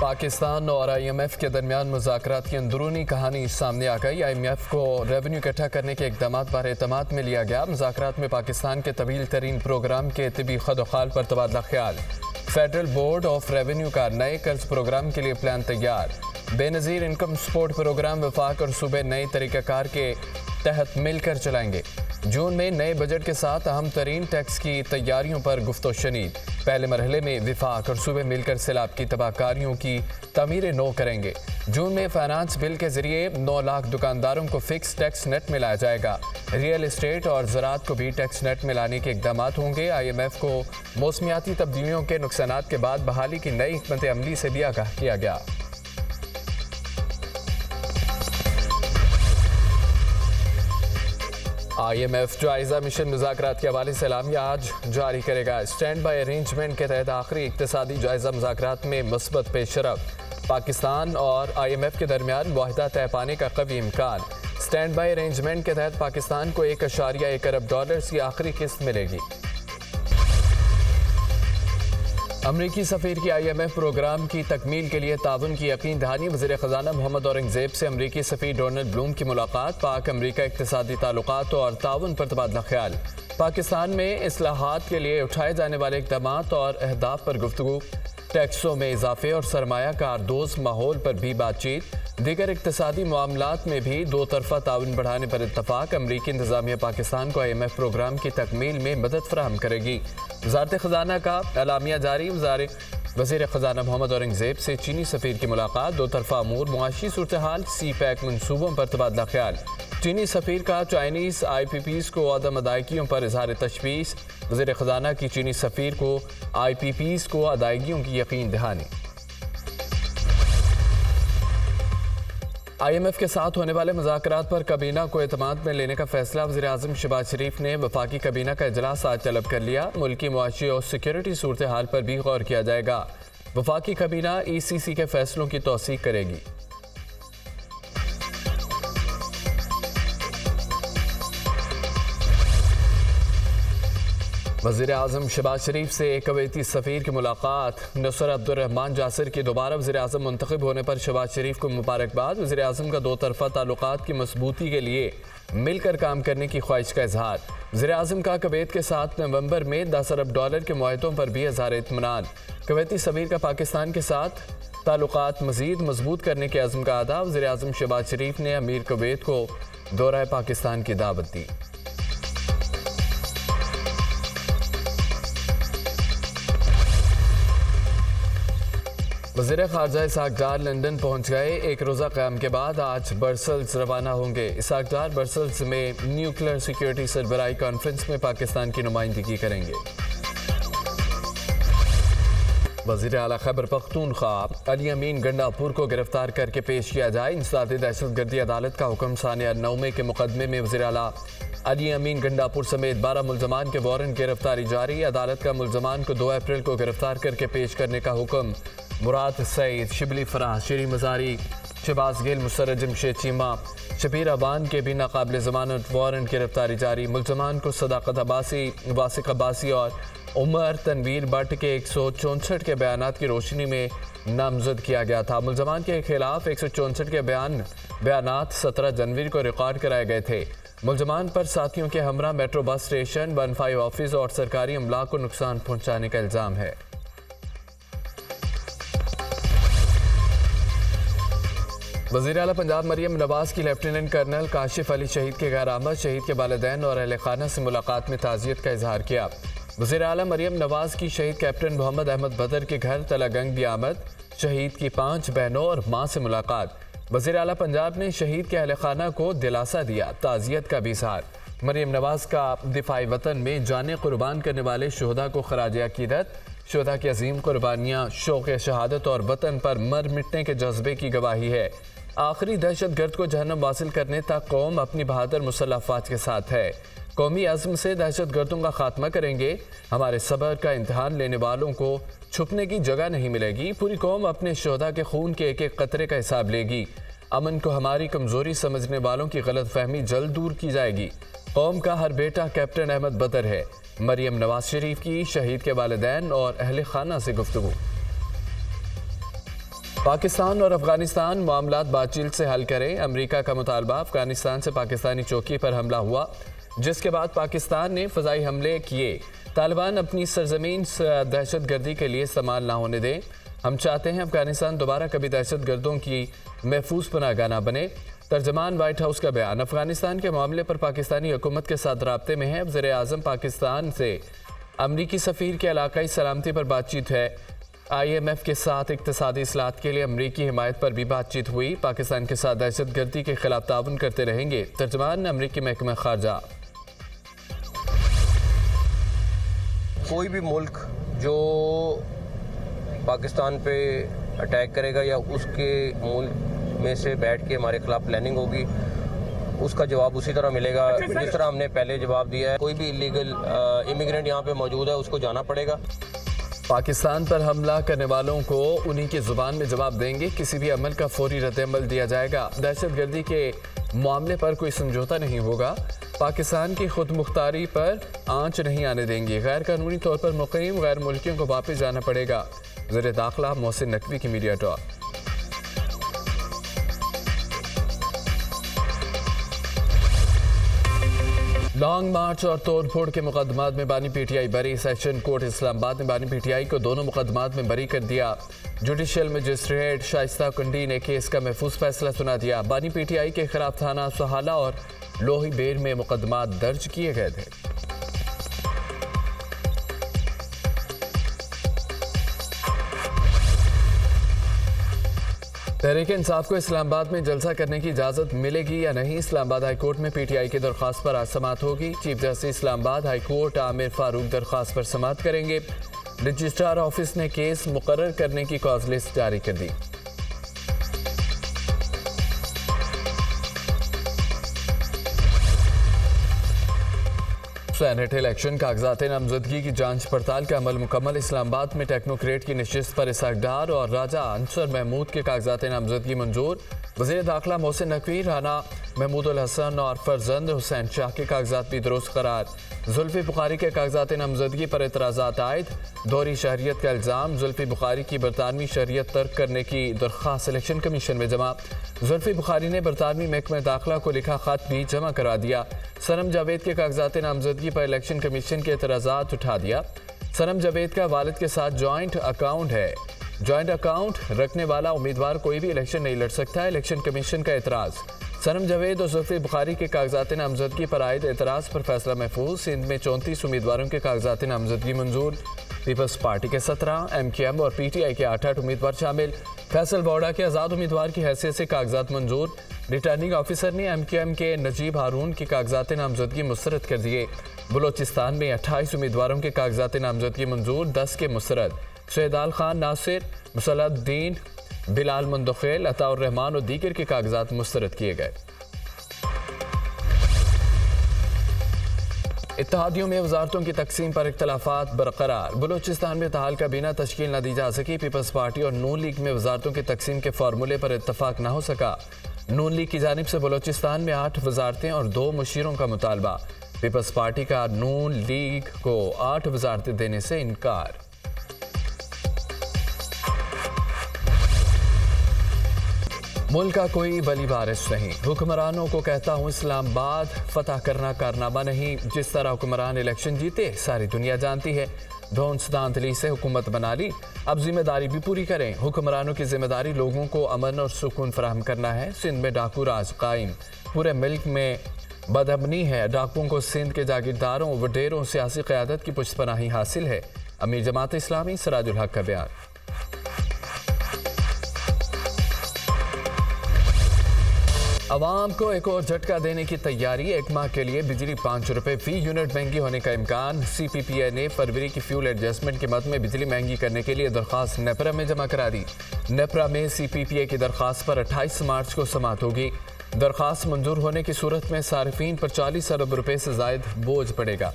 पाकिस्तान और IMF के दरमियान मुज़ाकरात की अंदरूनी कहानी सामने आ गई। IMF को रेवेन्यू इकट्ठा करने के इकदाम पर एतमाद में लिया गया। मुज़ाकरात में पाकिस्तान के तवील तरीन प्रोग्राम के तिबी खदोखाल पर तबादला ख्याल। फेडरल बोर्ड ऑफ रेवेन्यू का नए कर्ज प्रोग्राम के लिए प्लान तैयार। बेनज़ीर इनकम सपोर्ट प्रोग्राम वफाक और सूबे नए तरीक़ाकार के तहत मिलकर चलाएंगे। जून में नए बजट के साथ अहम तरीन टैक्स की तैयारियों पर गुफ्तो शनीद। पहले मरहले में विफाक और सूबे मिलकर सैलाब की तबाहकारियों की तमीरें नो करेंगे। जून में फाइनेंस बिल के जरिए 9 लाख दुकानदारों को फिक्स टैक्स नेट में लाया जाएगा। रियल एस्टेट और ज़राअत को भी टैक्स नेट में लाने के इकदाम होंगे। IMF को मौसमियाती तब्दीलियों के नुकसानात के बाद बहाली की नई हिकमत अमली से भी आगाह किया गया। IMF जायजा मिशन मुज़ाकरात के हवाले से एलामिया आज जारी करेगा। स्टैंड बाई अरेंजमेंट के तहत आखिरी इक्तिसादी जायजा मुज़ाकरात में मस्बत पेशरफ। पाकिस्तान और IMF के दरमियान मुआहदा तय पाने का कवी इम्कान। स्टैंड बाई अरेंजमेंट के तहत पाकिस्तान को $1.1 अरब की आखिरी किस्त मिलेगी। अमरीकी सफ़ीर की IMF प्रोग्राम की तकमील के लिए ताउन की यकीन दहानी। वज़ीर ख़ज़ाना मोहम्मद औरंगज़ेब से अमरीकी सफ़ीर डोनाल्ड ब्लूम की मुलाकात। पाक अमरीका इक़्तिसादी ताल्लुकात और ताउन पर तबादला ख्याल। पाकिस्तान में इस्लाहात के लिए उठाए जाने वाले इक़दामात और अहदाफ पर गुफ्तगू। टैक्सों में इजाफे और सरमायाकार दोस्त माहौल पर भी बातचीत। दीगर इक़्तिसादी मामलात में भी दो तरफ़ा ताउन बढ़ाने पर इत्तफ़ाक़। अमरीकी इंतज़ामिया पाकिस्तान को IMF प्रोग्राम की तकमील में मदद फराहम करेगी। वज़ारत ख़ज़ाना का एलामिया जारी। वज़ीर ख़ज़ाना मोहम्मद औरंगज़ेब से चीनी सफ़ीर की मुलाकात। दो तरफ़ा अमूर, मुआशी सूरत हाल, CPEC मनसूबों पर तबादला ख्याल। चीनी सफ़ीर का चाइनीज़ IPPs को अदम अदायगियों पर इज़हार तशवीश। वज़ीर ख़ज़ाना की चीनी सफ़ीर को IPPs को अदायगियों की यकीन दहानी। IMF के साथ होने वाले मुज़ाकरात पर काबीना को एतमाद में लेने का फैसला। वज़ीर आज़म शहबाज शरीफ ने वफाकी काबीना का इजलास आज तलब कर लिया। मुल्की मुआशी और सिक्योरिटी सूरत हाल पर भी गौर किया जाएगा। वफाकी काबीना ECC के फैसलों की तौसीक करेगी। वज़ीर आज़म शहबाज शरीफ से कुवैती सफ़ीर की मुलाकात। नसर अब्दुर्रहमान जासिर की दोबारा वज़ीर आज़म मुंतखब होने पर शहबाज शरीफ को मुबारकबाद। वज़ीर आज़म का दो तरफ़ा ताल्लुकात की मजबूती के लिए मिलकर काम करने की ख्वाहिश का इजहार। वज़ीर आज़म का कुवैत के साथ नवंबर में $10 अरब के मुआहदों पर भी इज़हार इत्मीनान। कुवैती सफ़ीर का पाकिस्तान के साथ ताल्लुकात मज़ीद मजबूत करने के अज़्म का अदा। वज़ीर आज़म शहबाज शरीफ ने अमीर कुवैत को दौरा पाकिस्तान की दावत दी। वज़ीर ख़ारजा इसहाक़ डार लंदन पहुँच गए। एक रोज़ा क़याम के बाद आज ब्रसेल्स रवाना होंगे। इसहाक़ डार ब्रसेल्स में न्यूक्लियर सिक्योरिटी सरबराही कॉन्फ्रेंस में पाकिस्तान की नुमाइंदगी करेंगे। वज़ीर आला खैबर पख्तूनख्वा अली अमीन गंडापुर को गिरफ्तार करके पेश किया जाए। इंसदादी दहशतगर्दी अदालत का हुक्म सानिया नौमे के मुकदमे में वज़ीर आला अली अमीन गंडापुर समेत 12 मुल्ज़मान के वारंट गिरफ्तारी जारी। अदालत का मुल्ज़मान को 2 अप्रैल को गिरफ्तार करके पेश करने का हुक्म। मुराद सईद, शिबली फराह, शेरी मज़ारी, शहबाज गिल, मुसर्रत जमशेद चीमा, शबीर अबान के भी नाकाबिल ज़मानत वारंट गिरफ्तारी जारी। मुल्ज़मान को सदाकत अब्बासी, वासिक अब्बासी और उमर तनवीर भट्ट के 164 के बयानात की रोशनी में नामजद किया गया था। मुल्ज़मान के खिलाफ 164 के बयानात 17 जनवरी को रिकॉर्ड कराए गए थे। मुल्ज़मान पर साथियों के हमरा मेट्रो बस स्टेशन, 15 ऑफिस और सरकारी अमला को नुकसान पहुँचाने का इल्ज़ाम है। वज़ीर आला पंजाब मरियम नवाज़ की लेफ्टिनेंट कर्नल काशिफ अली शहीद के घर आमद। शहीद के वालिदैन और अहले खाना से मुलाकात में ताज़ियत का इजहार किया। वज़ीर आला मरियम नवाज़ की शहीद कैप्टन मोहम्मद अहमद बदर के घर तलागंग भी आमद। शहीद की 5 बहनों और माँ से मुलाकात। वज़ीर आला पंजाब ने शहीद के अहले खाना को दिलासा दिया, ताज़ियत का भी इजहार। मरियम नवाज़ का दिफाई वतन में जाने कुर्बान करने वाले शुहदा को खराज अकीदत। शुहदा की अजीम कुर्बानियाँ शौक़ शहादत और वतन पर मर मिटने के जज्बे की गवाही है। आखिरी दहशत गर्द को जहन्नम वासिल करने तक कौम अपनी बहादुर मुसल्लह अफ़वाज के साथ है। कौमी अज़्म से दहशत गर्दों का खात्मा करेंगे। हमारे सब्र का इम्तहान लेने वालों को छुपने की जगह नहीं मिलेगी। पूरी कौम अपने शोहदा के खून के एक एक कतरे का हिसाब लेगी। अमन को हमारी कमज़ोरी समझने वालों की गलत फहमी जल्द दूर की जाएगी। कौम का हर बेटा कैप्टन अहमद बदर है। मरियम नवाज शरीफ की शहीद के वालिदैन और अहले खाना से गुफ्तगू। पाकिस्तान और अफगानिस्तान मामलात बातचीत से हल करें, अमेरिका का मुतालबा। अफगानिस्तान से पाकिस्तानी चौकी पर हमला हुआ, जिसके बाद पाकिस्तान ने फ़ज़ाई हमले किए। तालिबान अपनी सरजमीन दहशत गर्दी के लिए इस्तेमाल ना होने दें। हम चाहते हैं अफगानिस्तान दोबारा कभी दहशत गर्दों की महफूज पनाहगाह ना बने। तर्जमान वाइट हाउस का बयान। अफगानिस्तान के मामले पर पाकिस्तानी हुकूमत के साथ राब्ते में है। वज़ीर आज़म पाकिस्तान से अमरीकी सफ़ीर के इलाकाई सलामती पर बातचीत है। IMF के साथ इक़्तिसादी इस्लाहत के लिए अमरीकी हिमायत पर भी बातचीत हुई। पाकिस्तान के साथ दहशत गर्दी के खिलाफ ताउन करते रहेंगे। तर्जमान अमरीकी महकमा खारजा। कोई भी मुल्क जो पाकिस्तान पे अटैक करेगा या उसके मुल्क में से बैठ के हमारे खिलाफ प्लानिंग होगी, उसका जवाब उसी तरह मिलेगा जिस तरह हमने पहले जवाब दिया है। कोई भी इलीगल इमिग्रेंट यहाँ पे मौजूद है, उसको जाना पड़ेगा। पाकिस्तान पर हमला करने वालों को उन्हीं की जुबान में जवाब देंगे। किसी भी अमल का फौरी रद्द-ए-अमल दिया जाएगा। दहशतगर्दी के मामले पर कोई समझौता नहीं होगा। पाकिस्तान की खुद मुख्तारी पर आंच नहीं आने देंगे। गैर कानूनी तौर पर मुक़ीम गैर मुल्कियों को वापस जाना पड़ेगा। वज़ीर दाखिला मोहसिन नकवी की मीडिया टॉक। लॉन्ग मार्च और तोड़ फोड़ के मुकदमात में बानी PTI बरी। सेशन कोर्ट इस्लामाबाद ने बानी PTI को दोनों मुकदमात में बरी कर दिया। जुडिशल मजिस्ट्रेट शाइस्ता कुंडी ने केस का महफूज फैसला सुना दिया। बानी PTI के खिलाफ थाना सहाला और लोही बेर में मुकदमात दर्ज किए गए थे। तहरीक इंसाफ को इस्लामाबाद में जलसा करने की इजाज़त मिलेगी या नहीं, इस्लामाबाद हाई कोर्ट में PTI की दरख्वास्त पर आज समाअत होगी। Chief justice Islamabad high court Aamir Farooq दरख्वास्त पर समाअत करेंगे। रजिस्ट्रार ऑफिस ने केस मुकर्रर करने की कॉज लिस्ट जारी कर दी। सेनेट इलेक्शन कागजात नामजदगी की जांच पड़ताल का अमल मुकम्मल। इस्लामाबाद में टेक्नोक्रेट की नशिस्त पर इसहाक डार और राजा अंसर महमूद के कागजात नामजदगी मंजूर। वज़ीर दाखिला मोहसिन नकवी, राना महमूद उल हसन और फरजंद हुसैन शाह के कागजात भी दुरुस्त करार। जुल्फी बुखारी के कागजात नामजदगी पर एतराज़ात आयद। दोहरी शहरियत का इल्ज़ाम। जुल्फी बुखारी की बरतानवी शहरियत तर्क करने की दरख्वास्त इलेक्शन कमीशन में जमा। जुल्फी बुखारी ने बरतानवी महकमा दाखिला को लिखा खत भी जमा करा दिया। सनम जावेद के कागजात नामजदगी पर इलेक्शन कमीशन के एतराज़ात उठा दिया। सनम जावेद का वालिद के साथ जॉइंट अकाउंट है। जॉइंट अकाउंट रखने वाला उम्मीदवार कोई भी इलेक्शन नहीं लड़ सकता है, इलेक्शन कमीशन का एतराज़। सनम जावेद और जुल्फी बुखारी के कागजात नामजदगी पर आयद एतराज़ पर फैसला महफूज। सिंध में 34 उम्मीदवारों के कागजात नामजदगी मंजूर। पीपल्स पार्टी के 17, MKM और PTI के 8 उम्मीदवार शामिल। फैसल बौड़ा के आज़ाद उम्मीदवार की हैसियत से कागजात मंजूर। रिटर्निंग ऑफिसर ने MKM के नजीब हारून के कागजात नामजदगी मुस्तरद कर दिए। बलोचिस्तान में 28 उम्मीदवारों के कागजात नामजदगी मंजूर, 10 के मुस्तरद। शहदाल खान नासिर, मुसलुद्दीन, बिलाल मुंदखेल, अताउर रहमान और दीगर के कागजात मुस्तरद किए गए। इत्तेहादियों में वजारतों की तकसीम पर इख्तलाफात बरकरार। बलोचिस्तान में ताहाल काबीना तश्कील न दी जा सकी। पीपल्स पार्टी और नून लीग में वजारतों की तकसीम के फार्मूले पर इत्तफाक न हो सका। नून लीग की जानिब से बलोचिस्तान में 8 वजारतें और 2 मुशीरों का मुतालबा। पीपल्स पार्टी का नून लीग को 8 वजारतें देने से इनकार। मुल्क का कोई वली वारिस नहीं। हुक्मरानों को कहता हूँ इस्लामाबाद फतह करना कारनामा नहीं। जिस तरह हुक्मरान इलेक्शन जीते सारी दुनिया जानती है। धौंस धांधली से हुकूमत बना ली, अब जिम्मेदारी भी पूरी करें। हुक्मरानों की जिम्मेदारी लोगों को अमन और सुकून फराहम करना है। सिंध में डाकू राज कायम। पूरे मुल्क में बदअमनी है। डाकुओं को सिंध के जागीरदारों वडेरों सियासी क़यादत की पुष्टपनाही हासिल है। अमीर जमात इस्लामी सिराजुल हक का बयान। अवाम को एक और झटका देने की तैयारी। 1 माह के लिए बिजली 5 रुपये फी यूनिट महंगी होने का इम्कान। CPPI ने फरवरी की फ्यूल एडजस्टमेंट की मद में बिजली महंगी करने के लिए दरख्वास्त नेपरा में जमा करा दी। नेपरा में CPPI की दरख्वास्त पर 28 मार्च को समाअत होगी। दरख्वास्त मंजूर होने की सूरत में सारिफीन पर 40 अरब रुपये से ज़ायद बोझ पड़ेगा।